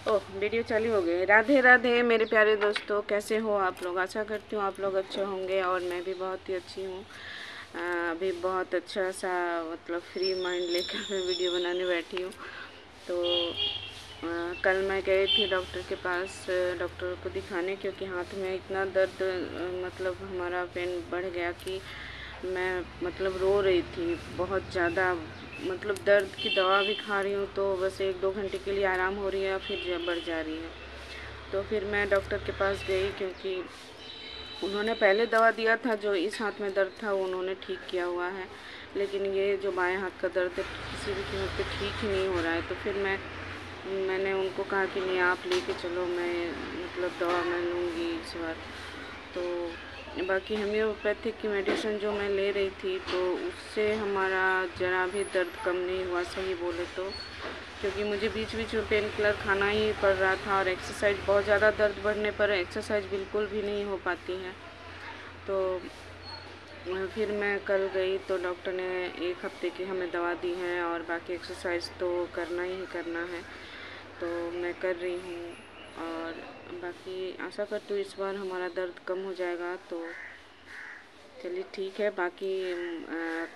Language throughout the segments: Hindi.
ओह, वीडियो चालू हो गई। राधे राधे मेरे प्यारे दोस्तों, कैसे हो आप लोग। आशा करती हूँ आप लोग अच्छे होंगे और मैं भी बहुत ही अच्छी हूँ। अभी बहुत अच्छा सा मतलब फ्री माइंड लेकर मैं वीडियो बनाने बैठी हूँ। तो कल मैं गई थी डॉक्टर के पास, डॉक्टर को दिखाने, क्योंकि हाथ में इतना दर्द मतलब हमारा पेन बढ़ गया कि मैं मतलब रो रही थी बहुत ज़्यादा। मतलब दर्द की दवा भी खा रही हूँ तो बस 1-2 घंटे के लिए आराम हो रही है, फिर बढ़ जा रही है। तो फिर मैं डॉक्टर के पास गई, क्योंकि उन्होंने पहले दवा दिया था, जो इस हाथ में दर्द था उन्होंने ठीक किया हुआ है, लेकिन ये जो बाएं हाथ का दर्द है किसी भी कीमत पे ठीक ही नहीं हो रहा है। तो फिर मैंने उनको कहा कि नहीं, आप लेके चलो, मैं मतलब दवा मैं लूँगी इस बार। तो बाकी होम्योपैथिक की मेडिसिन जो मैं ले रही थी तो उससे हमारा ज़रा भी दर्द कम नहीं हुआ, सही बोले तो, क्योंकि मुझे बीच बीच में पेन किलर खाना ही पड़ रहा था और एक्सरसाइज, बहुत ज़्यादा दर्द बढ़ने पर एक्सरसाइज बिल्कुल भी नहीं हो पाती है। तो फिर मैं कल गई तो डॉक्टर ने 1 हफ्ते की हमें दवा दी है और बाकी एक्सरसाइज तो करना ही करना है, तो मैं कर रही हूँ। और बाकी आशा करती हूँ इस बार हमारा दर्द कम हो जाएगा। तो चलिए ठीक है। बाकी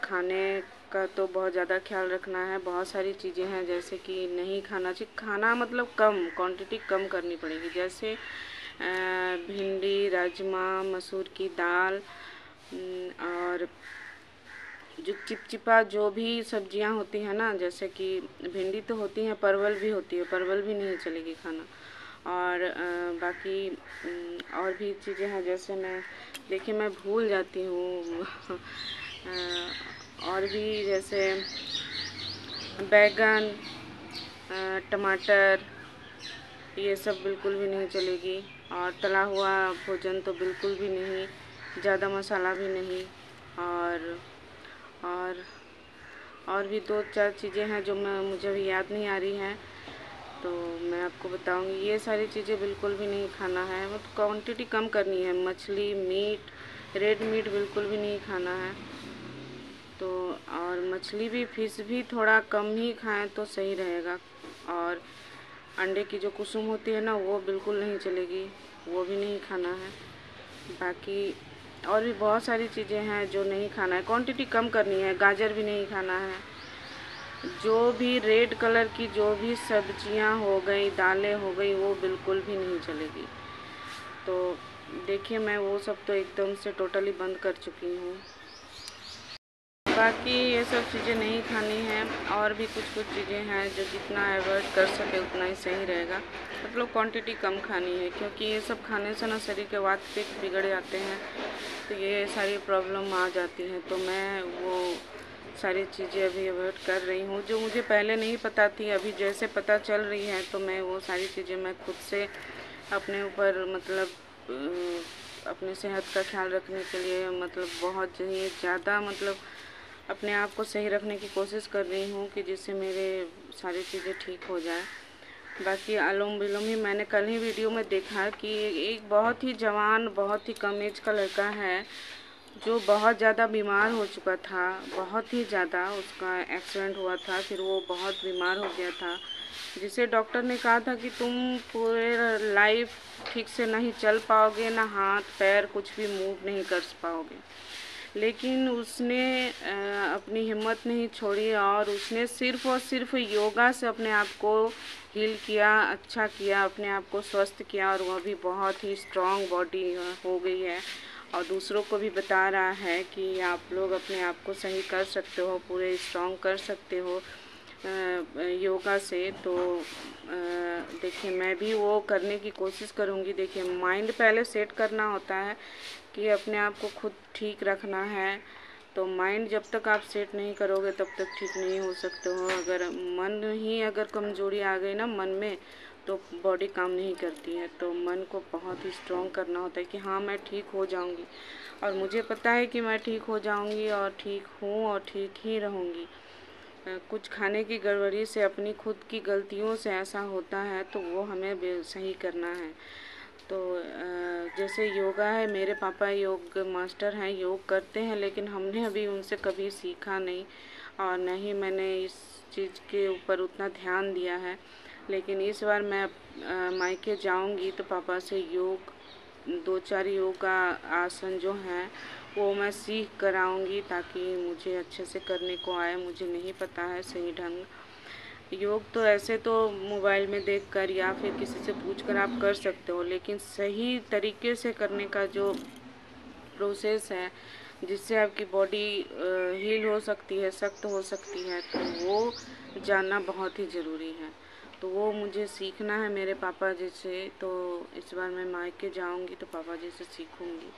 खाने का तो बहुत ज़्यादा ख्याल रखना है। बहुत सारी चीज़ें हैं जैसे कि नहीं खाना चाहिए, खाना मतलब कम क्वांटिटी कम करनी पड़ेगी, जैसे भिंडी, राजमा, मसूर की दाल, और जो चिपचिपा जो भी सब्जियां होती हैं ना, जैसे कि भिंडी तो होती है, परवल भी होती है, परवल भी नहीं चलेगी खाना। और बाकी और भी चीज़ें हैं, जैसे देखिए मैं भूल जाती हूँ और भी जैसे बैगन, टमाटर, ये सब बिल्कुल भी नहीं चलेगी। और तला हुआ भोजन तो बिल्कुल भी नहीं, ज़्यादा मसाला भी नहीं। और और भी 2-4 चीज़ें हैं जो मुझे अभी याद नहीं आ रही हैं, तो मैं आपको बताऊंगी। ये सारी चीज़ें बिल्कुल भी नहीं खाना है, मतलब क्वांटिटी कम करनी है। मछली, मीट, रेड मीट बिल्कुल भी नहीं खाना है। तो और मछली भी, फिश भी थोड़ा कम ही खाएं तो सही रहेगा। और अंडे की जो कुसुम होती है ना, वो बिल्कुल नहीं चलेगी, वो भी नहीं खाना है। बाकी और भी बहुत सारी चीज़ें हैं जो नहीं खाना है, क्वांटिटी कम करनी है। गाजर भी नहीं खाना है। जो भी रेड कलर की जो भी सब्जियां हो गई, दालें हो गई, वो बिल्कुल भी नहीं चलेगी। तो देखिए मैं वो सब तो एकदम से टोटली बंद कर चुकी हूँ। बाकी ये सब चीज़ें नहीं खानी हैं। और भी कुछ चीज़ें हैं जो जितना अवॉइड कर सके उतना ही सही रहेगा, मतलब क्वांटिटी कम खानी है, क्योंकि ये सब खाने से ना शरीर के वात पित्त बिगड़ जाते हैं, तो ये सारी प्रॉब्लम आ जाती हैं। तो मैं वो सारी चीज़ें अभी अवॉइड कर रही हूँ, जो मुझे पहले नहीं पता थी, अभी जैसे पता चल रही है तो मैं वो सारी चीज़ें मैं खुद से अपने ऊपर मतलब अपने सेहत का ख्याल रखने के लिए मतलब बहुत ही ज़्यादा मतलब अपने आप को सही रखने की कोशिश कर रही हूँ कि जिससे मेरे सारी चीज़ें ठीक हो जाए। बाकी अनुलोम विलोम ही मैंने कल ही वीडियो में देखा कि एक बहुत ही जवान, बहुत ही कम एज का लड़का है जो बहुत ज़्यादा बीमार हो चुका था, बहुत ही ज़्यादा। उसका एक्सीडेंट हुआ था, फिर वो बहुत बीमार हो गया था, जिसे डॉक्टर ने कहा था कि तुम पूरे लाइफ ठीक से नहीं चल पाओगे, ना हाथ पैर कुछ भी मूव नहीं कर पाओगे। लेकिन उसने अपनी हिम्मत नहीं छोड़ी और उसने सिर्फ़ और सिर्फ योगा से अपने आप को हील किया, अच्छा किया, अपने आप को स्वस्थ किया, और वह भी बहुत ही स्ट्रॉन्ग बॉडी हो गई है। और दूसरों को भी बता रहा है कि आप लोग अपने आप को सही कर सकते हो, पूरे स्ट्रॉन्ग कर सकते हो योगा से। तो देखिए मैं भी वो करने की कोशिश करूँगी। देखिए माइंड पहले सेट करना होता है कि अपने आप को खुद ठीक रखना है, तो माइंड जब तक आप सेट नहीं करोगे तब तक ठीक नहीं हो सकते हो। अगर मन ही अगर कमज़ोरी आ गई ना मन में, तो बॉडी काम नहीं करती है। तो मन को बहुत ही स्ट्रॉन्ग करना होता है कि हाँ मैं ठीक हो जाऊंगी, और मुझे पता है कि मैं ठीक हो जाऊंगी और ठीक हूँ और ठीक ही रहूँगी। कुछ खाने की गड़बड़ी से, अपनी खुद की गलतियों से ऐसा होता है, तो वो हमें सही करना है। तो जैसे योगा है, मेरे पापा योग मास्टर हैं, योग करते हैं, लेकिन हमने अभी उनसे कभी सीखा नहीं और न ही मैंने इस चीज़ के ऊपर उतना ध्यान दिया है। लेकिन इस बार मैं मायके जाऊंगी तो पापा से योग 2-4 योगा आसन जो हैं वो मैं सीख कर आऊँगी, ताकि मुझे अच्छे से करने को आए। मुझे नहीं पता है सही ढंग। योग तो ऐसे तो मोबाइल में देखकर या फिर किसी से पूछकर आप कर सकते हो, लेकिन सही तरीके से करने का जो प्रोसेस है जिससे आपकी बॉडी हील हो सकती है, सख्त हो सकती है, तो वो जानना बहुत ही ज़रूरी है। तो वो मुझे सीखना है मेरे पापा जी से। तो इस बार मैं मायके जाऊंगी तो पापा जी से सीखूंगी।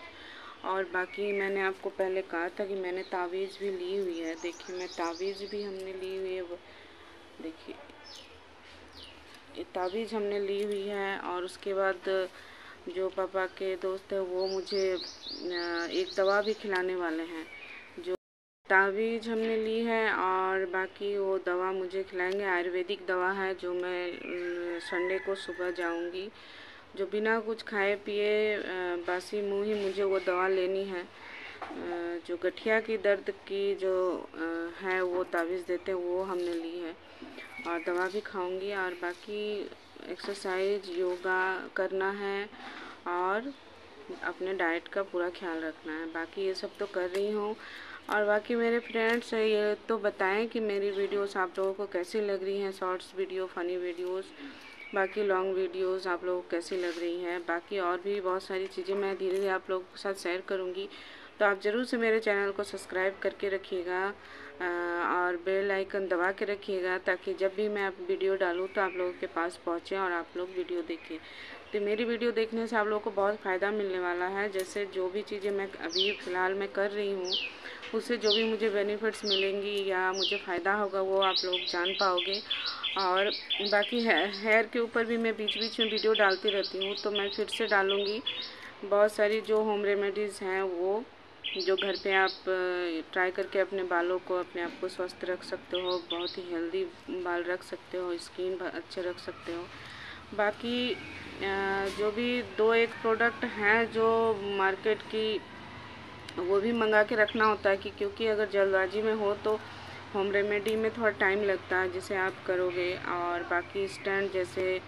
और बाकी मैंने आपको पहले कहा था कि मैंने तावीज़ भी ली हुई है। देखिए, मैं तावीज़ भी हमने ली हुई है। देखिए, ये तावीज़ हमने ली हुई है। और उसके बाद जो पापा के दोस्त है वो मुझे एक दवा भी खिलाने वाले हैं। जो तावीज़ हमने ली है और बाकी वो दवा मुझे खिलाएंगे, आयुर्वेदिक दवा है, जो मैं संडे को सुबह जाऊंगी। जो बिना कुछ खाए पिए बासी मुँह ही मुझे वो दवा लेनी है। जो गठिया की दर्द की जो है वो तावीज़ देते हैं वो हमने ली है, और दवा भी खाऊंगी। और बाकी एक्सरसाइज योगा करना है और अपने डाइट का पूरा ख्याल रखना है। बाकी ये सब तो कर रही हूँ। और बाकी मेरे फ्रेंड्स ये तो बताएं कि मेरी वीडियोस आप लोगों को कैसी लग रही हैं, शॉर्ट्स वीडियो, फ़नी वीडियोस, बाकी लॉन्ग वीडियोस आप लोगों को कैसी लग रही हैं। बाकी और भी बहुत सारी चीज़ें मैं धीरे धीरे आप लोगों के साथ शेयर करूँगी। तो आप ज़रूर से मेरे चैनल को सब्सक्राइब करके रखिएगा और बेल आइकन दबा के रखिएगा, ताकि जब भी मैं वीडियो डालूँ तो आप लोगों के पास पहुँचे और आप लोग वीडियो देखें। तो मेरी वीडियो देखने से आप लोगों को बहुत फ़ायदा मिलने वाला है। जैसे जो भी चीज़ें मैं अभी फ़िलहाल मैं कर रही हूँ, उससे जो भी मुझे बेनिफिट्स मिलेंगी या मुझे फ़ायदा होगा वो आप लोग जान पाओगे। और बाकी हेयर के ऊपर भी मैं बीच बीच में वीडियो डालती रहती हूँ, तो मैं फिर से डालूँगी बहुत सारी जो होम रेमेडीज़ हैं, वो जो घर पे आप ट्राई करके अपने बालों को, अपने आप को स्वस्थ रख सकते हो, बहुत ही हेल्दी बाल रख सकते हो, स्किन अच्छे रख सकते हो। बाकी जो भी 2-1 प्रोडक्ट हैं जो मार्केट की, वो भी मंगा के रखना होता है कि क्योंकि अगर जल्दबाजी में हो तो होम रेमेडी में थोड़ा टाइम लगता है जिसे आप करोगे। और बाकी स्टैंड जैसे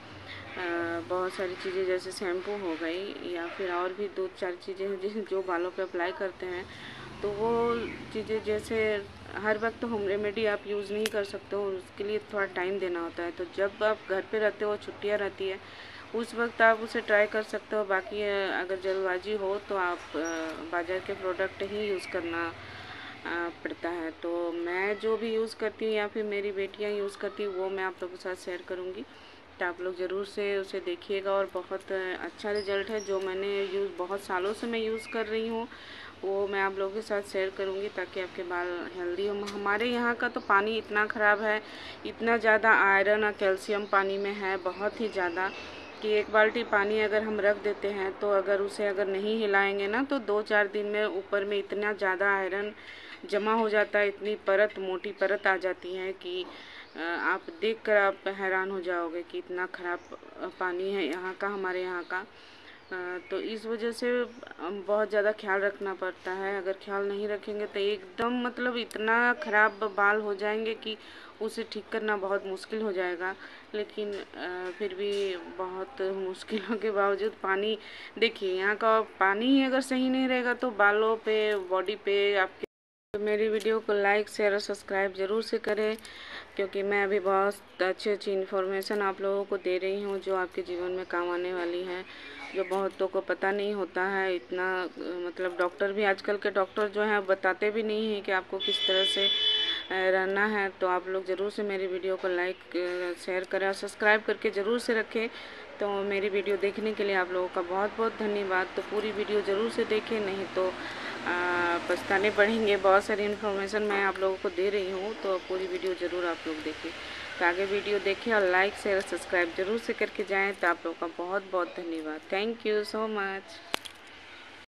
बहुत सारी चीज़ें जैसे शैम्पू हो गई या फिर और भी 2-4 चीज़ें हैं जिसे जो बालों पे अप्लाई करते हैं, तो वो चीज़ें जैसे हर वक्त होम रेमेडी आप यूज़ नहीं कर सकते हो, उसके लिए थोड़ा टाइम देना होता है। तो जब आप घर पे रहते हो, छुट्टियाँ रहती है, उस वक्त आप उसे ट्राई कर सकते हो। बाकी अगर जल्दबाजी हो तो आप बाज़ार के प्रोडक्ट ही यूज़ करना पड़ता है। तो मैं जो भी यूज़ करती हूँ या फिर मेरी बेटियाँ यूज़ करती हैं, वो मैं आप लोगों के साथ शेयर करूँगी। तो आप लोग ज़रूर से उसे देखिएगा। और बहुत अच्छा रिज़ल्ट है जो मैंने बहुत सालों से मैं यूज़ कर रही हूँ, वो मैं आप लोगों के साथ शेयर करूँगी ताकि आपके बाल हेल्दी हो। हमारे यहाँ का तो पानी इतना ख़राब है, इतना ज़्यादा आयरन और कैल्शियम पानी में है, बहुत ही ज़्यादा, कि 1 बाल्टी पानी अगर हम रख देते हैं तो अगर उसे नहीं हिलाएंगे ना तो 2-4 दिन में ऊपर में इतना ज़्यादा आयरन जमा हो जाता है, इतनी परत, मोटी परत आ जाती है कि आप देखकर आप हैरान हो जाओगे कि इतना ख़राब पानी है यहाँ का, हमारे यहाँ का। तो इस वजह से बहुत ज़्यादा ख्याल रखना पड़ता है। अगर ख्याल नहीं रखेंगे तो एकदम मतलब इतना ख़राब बाल हो जाएंगे कि उसे ठीक करना बहुत मुश्किल हो जाएगा। लेकिन फिर भी बहुत मुश्किलों के बावजूद पानी, देखिए यहाँ का पानी ही अगर सही नहीं रहेगा तो बालों पे, बॉडी पे आपके। तो मेरी वीडियो को लाइक, शेयर और सब्सक्राइब ज़रूर से करें, क्योंकि मैं अभी बहुत अच्छी अच्छी इन्फॉर्मेशन आप लोगों को दे रही हूँ जो आपके जीवन में काम आने वाली है, जो बहुतों को पता नहीं होता है इतना। मतलब डॉक्टर भी, आजकल के डॉक्टर जो हैं बताते भी नहीं हैं कि आपको किस तरह से रहना है। तो आप लोग ज़रूर से मेरी वीडियो को लाइक, शेयर करें और सब्सक्राइब करके ज़रूर से रखें। तो मेरी वीडियो देखने के लिए आप लोगों का बहुत बहुत धन्यवाद। तो पूरी वीडियो ज़रूर से देखें, नहीं तो पछताने पड़ेंगे। बहुत सारी इन्फॉर्मेशन मैं आप लोगों को दे रही हूँ, तो पूरी वीडियो ज़रूर आप लोग देखें। तो आगे वीडियो देखें और लाइक, शेयर, सब्सक्राइब ज़रूर से करके जाएं। तो आप लोगों का बहुत बहुत धन्यवाद। Thank you so much.